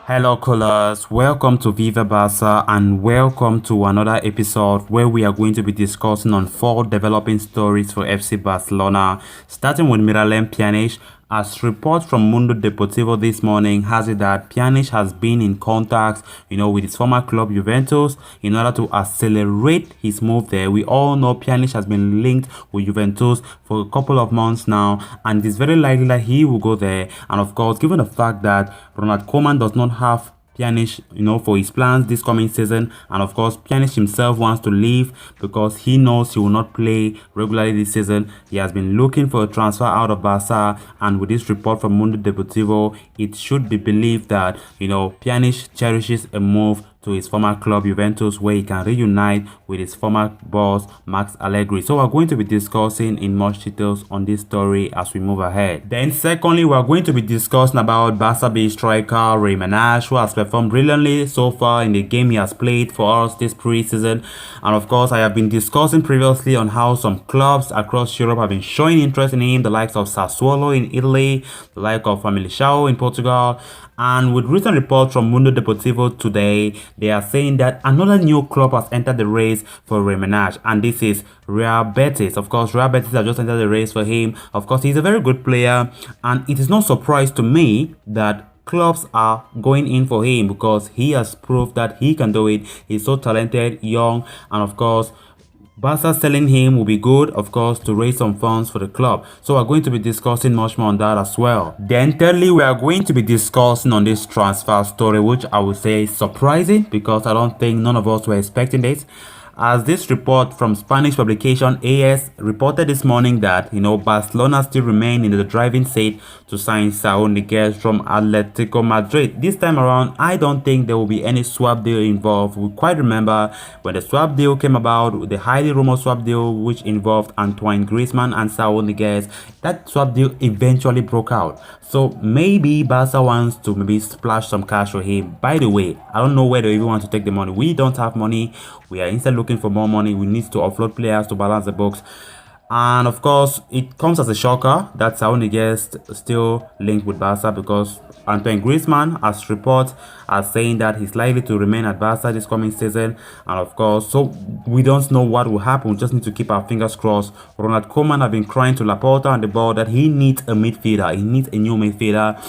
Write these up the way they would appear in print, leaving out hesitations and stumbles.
Hello, callers. Welcome to Viva Barca and welcome to another episode where we are going to be discussing on 4 developing stories for FC Barcelona, starting with Miralem Pjanic. As reports from Mundo Deportivo this morning has it that Pjanic has been in contact, with his former club Juventus in order to accelerate his move there. We all know Pjanic has been linked with Juventus for a couple of months now, and it is very likely that he will go there. And of course, given the fact that Ronald Koeman does not have Pjanic, for his plans this coming season, and of course Pjanic himself wants to leave because he knows he will not play regularly this season. He has been looking for a transfer out of Barca, and with this report from Mundo Deportivo, it should be believed that Pjanic cherishes a move to his former club Juventus, where he can reunite with his former boss Max Allegri. So we're going to be discussing in much details on this story as we move ahead. Then secondly, we're going to be discussing about Barca B striker Rey Manaj, who has performed brilliantly so far in the game he has played for us this pre-season. And of course, I have been discussing previously on how some clubs across Europe have been showing interest in him, the likes of Sassuolo in Italy, the like of Famalicão in Portugal. And with recent reports from Mundo Deportivo today, they are saying that another new club has entered the race for Rey Manaj, and this is Real Betis. Of course, Real Betis have just entered the race for him. Of course, he's a very good player, and it is no surprise to me that clubs are going in for him because he has proved that he can do it. He's so talented, young, and of course, Barca selling him will be good, of course, to raise some funds for the club. So we're going to be discussing much more on that as well. Then thirdly, we are going to be discussing on this transfer story, which I would say is surprising because I don't think none of us were expecting this. As this report from Spanish publication AS reported this morning that, Barcelona still remain in the driving seat to sign Saúl Ñíguez from Atletico Madrid. This time around, I don't think there will be any swap deal involved. We quite remember when the swap deal came about, the highly rumored swap deal which involved Antoine Griezmann and Saúl Ñíguez. That swap deal eventually broke out. So maybe Barca wants to maybe splash some cash for him. By the way, I don't know where they even want to take the money. We don't have money. We are instead looking for more money. We need to offload players to balance the books. And of course, it comes as a shocker that Saúl Ñíguez still linked with Barca because Antoine Griezmann, as reports are saying that he's likely to remain at Barca this coming season. And of course, so we don't know what will happen. We just need to keep our fingers crossed. Ronald Koeman have been crying to Laporta on the ball that he needs a midfielder. He needs a new midfielder.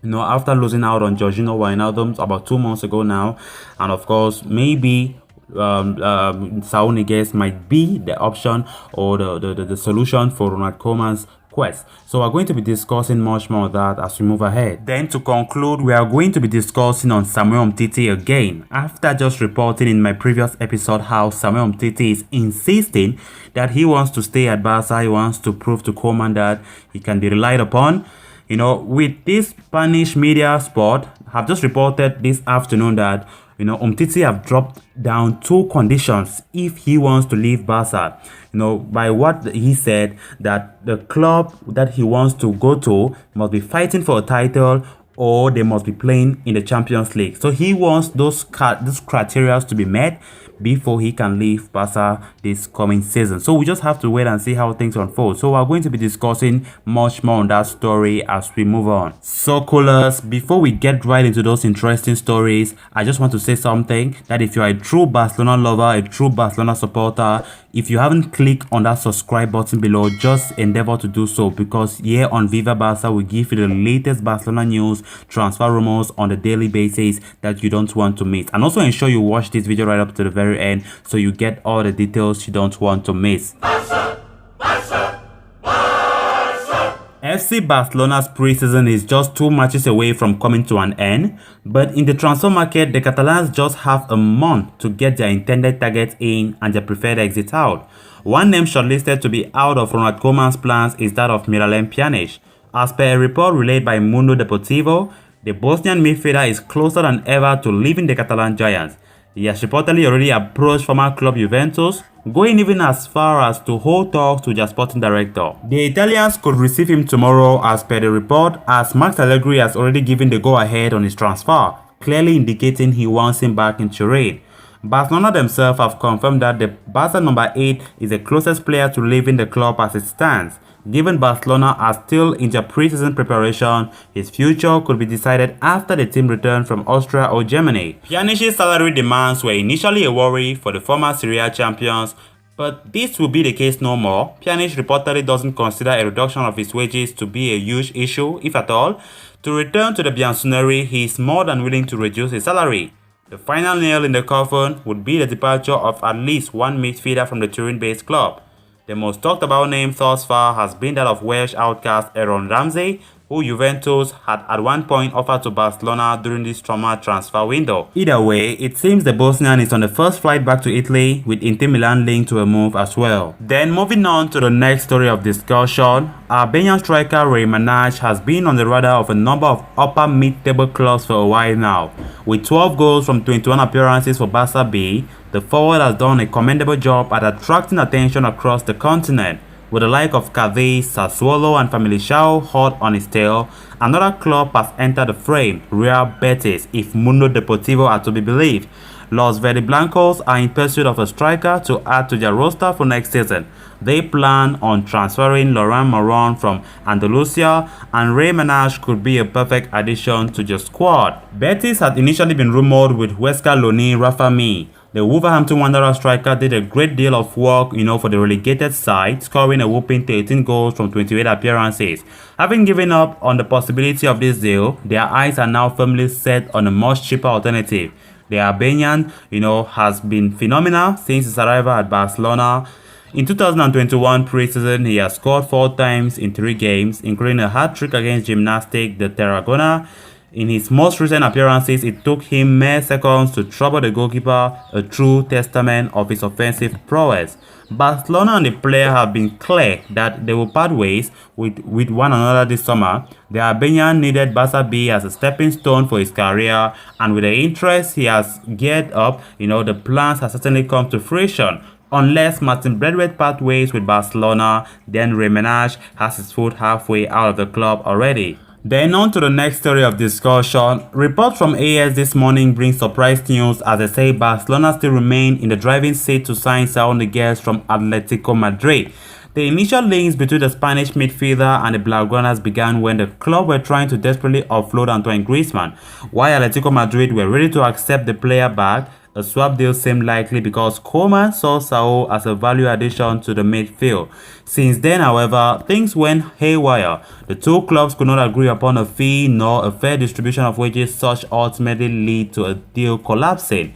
After losing out on Georginio Wijnaldum about 2 months ago now. And of course, maybe Saúl Ñíguez might be the option or the solution for Ronald Koeman's quest. So we're going to be discussing much more of that as we move ahead. Then to conclude, we are going to be discussing on Samuel Umtiti again. After just reporting in my previous episode how Samuel Umtiti is insisting that he wants to stay at Barca, he wants to prove to Koeman that he can be relied upon. With this Spanish media sport have just reported this afternoon that Umtiti have dropped down 2 conditions if he wants to leave Barca. By what he said, that the club that he wants to go to must be fighting for a title or they must be playing in the Champions League. So he wants those criteria to be met before he can leave Barca this coming season. So we just have to wait and see how things unfold. So we're going to be discussing much more on that story as we move on. So coolers, before we get right into those interesting stories, I just want to say something that if you are a true Barcelona lover, a true Barcelona supporter, if you haven't clicked on that subscribe button below, just endeavor to do so because here on Viva Barca, we give you the latest Barcelona news, transfer rumors on a daily basis that you don't want to miss. And also ensure you watch this video right up to the very end so you get all the details you don't want to miss. Barca, Barca, Barca. FC Barcelona's pre-season is just 2 matches away from coming to an end, but in the transfer market, the Catalans just have a month to get their intended targets in and their preferred exit out. One name shortlisted to be out of Ronald Koeman's plans is that of Miralem Pjanic. As per a report relayed by Mundo Deportivo, the Bosnian midfielder is closer than ever to leaving the Catalan Giants. He has reportedly already approached former club Juventus, going even as far as to hold talks to their sporting director. The Italians could receive him tomorrow as per the report, as Max Allegri has already given the go-ahead on his transfer, clearly indicating he wants him back in Turin. Barcelona themselves have confirmed that the Barca number 8 is the closest player to leaving the club as it stands. Given Barcelona are still in their pre-season preparation, his future could be decided after the team returned from Austria or Germany. Pjanic's salary demands were initially a worry for the former Serie A champions, but this will be the case no more. Pjanic reportedly doesn't consider a reduction of his wages to be a huge issue, if at all. To return to the Bianconeri, he is more than willing to reduce his salary. The final nail in the coffin would be the departure of at least one midfielder from the Turin-based club. The most talked about name thus far has been that of Welsh outcast Aaron Ramsey, who Juventus had at one point offered to Barcelona during this summer transfer window. Either way, it seems the Bosnian is on the first flight back to Italy, with Inter Milan linked to a move as well. Then moving on to the next story of discussion, Albanian striker Rey Manaj has been on the radar of a number of upper mid-table clubs for a while now. With 12 goals from 21 appearances for Barca B, the forward has done a commendable job at attracting attention across the continent. With the like of Cadiz, Sassuolo and Famalicão hot on his tail, another club has entered the frame, Real Betis, if Mundo Deportivo are to be believed. Los Verde Blancos are in pursuit of a striker to add to their roster for next season. They plan on transferring Laurent Moron from Andalusia, and Rey Manaj could be a perfect addition to their squad. Betis had initially been rumored with Huesca loanee Rafa Mir. The Wolverhampton Wanderers striker did a great deal of work, for the relegated side, scoring a whopping 13 goals from 28 appearances. Having given up on the possibility of this deal, their eyes are now firmly set on a much cheaper alternative. The Albanian, has been phenomenal since his arrival at Barcelona. In 2021 pre-season, he has scored 4 times in 3 games, including a hat-trick against Gimnastic de Tarragona. In his most recent appearances, it took him mere seconds to trouble the goalkeeper, a true testament of his offensive prowess. Barcelona and the player have been clear that they will part ways with one another this summer. The Albanian needed Barca B as a stepping stone for his career, and with the interest he has geared up, the plans have certainly come to fruition. Unless Martin Braithwaite part ways with Barcelona, then Rey Manaj has his foot halfway out of the club already. Then on to the next story of discussion. Reports from AS this morning bring surprise news as they say Barcelona still remain in the driving seat to sign Saúl Ñíguez from Atletico Madrid. The initial links between the Spanish midfielder and the Blaugranas began when the club were trying to desperately offload Antoine Griezmann. While Atletico Madrid were ready to accept the player back, a swap deal seemed likely because Koeman saw Saúl as a value addition to the midfield. Since then, however, things went haywire. The two clubs could not agree upon a fee nor a fair distribution of wages, such ultimately lead to a deal collapsing.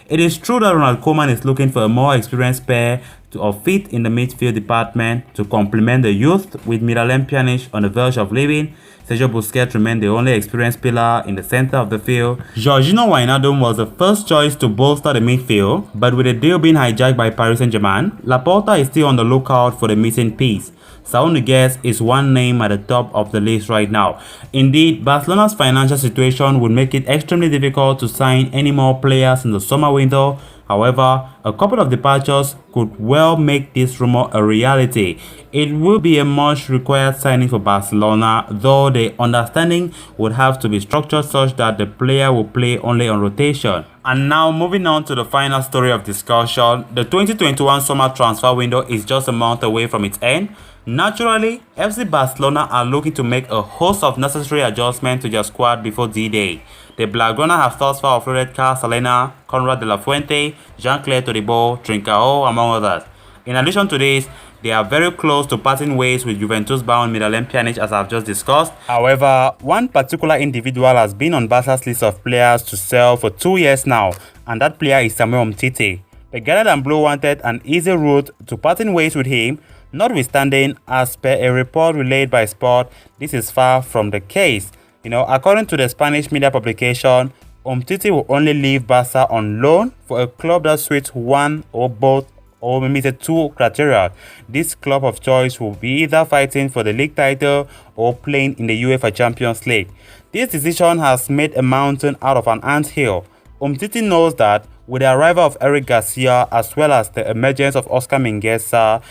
It is true that Ronald Koeman is looking for a more experienced pair of feet in the midfield department to complement the youth, with Miralem Pjanic on the verge of leaving. Sergio Busquets remained the only experienced pillar in the center of the field. Jorginho Wijnaldum was the first choice to bolster the midfield, but with the deal being hijacked by Paris Saint-Germain, Laporta is still on the lookout for the missing piece. Saúl Ñíguez is one name at the top of the list right now. Indeed, Barcelona's financial situation would make it extremely difficult to sign any more players in the summer window. However, a couple of departures could well make this rumor a reality. It will be a much required signing for Barcelona, though the understanding would have to be structured such that the player will play only on rotation. And now moving on to the final story of discussion, the 2021 summer transfer window is just a month away from its end. Naturally, FC Barcelona are looking to make a host of necessary adjustments to their squad before D-Day. The Blaugrana have thus far offloaded Carlos Salena, Conrad de la Fuente, Jean-Claire Todibo, Trincao, among others. In addition to this, they are very close to parting ways with Juventus-bound Miralem Pjanic, as I've just discussed. However, one particular individual has been on Barca's list of players to sell for 2 years now, and that player is Samuel Umtiti. The Garnet and Blue wanted an easy route to parting ways with him. Notwithstanding, as per a report relayed by Sport, this is far from the case. According to the Spanish media publication, Umtiti will only leave Barca on loan for a club that suits one or both or maybe two criteria. This club of choice will be either fighting for the league title or playing in the UEFA Champions League. This decision has made a mountain out of an anthill. Umtiti knows that with the arrival of Eric Garcia as well as the emergence of Oscar Mingueza,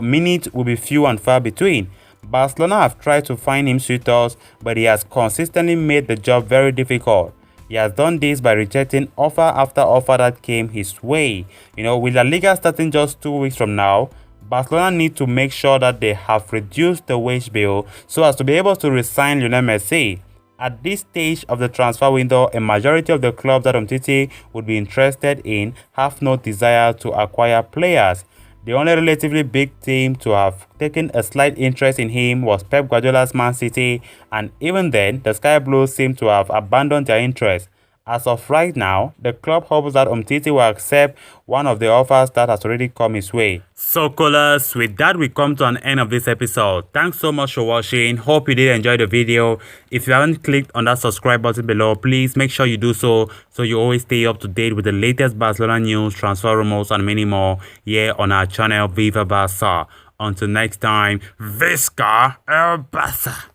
minutes will be few and far between. Barcelona have tried to find him suitors, but he has consistently made the job very difficult. He has done this by rejecting offer after offer that came his way. With La Liga starting just 2 weeks from now, Barcelona need to make sure that they have reduced the wage bill so as to be able to re-sign Lionel Messi. At this stage of the transfer window, a majority of the clubs that Umtiti would be interested in have no desire to acquire players. The only relatively big team to have taken a slight interest in him was Pep Guardiola's Man City, and even then, the Sky Blues seem to have abandoned their interest. As of right now, the club hopes that Umtiti will accept one of the offers that has already come his way. So, callers, with that, we come to an end of this episode. Thanks so much for watching. Hope you did enjoy the video. If you haven't clicked on that subscribe button below, please make sure you do so you always stay up to date with the latest Barcelona news, transfer rumors, and many more here on our channel Viva Barca. Until next time, Visca El Barça.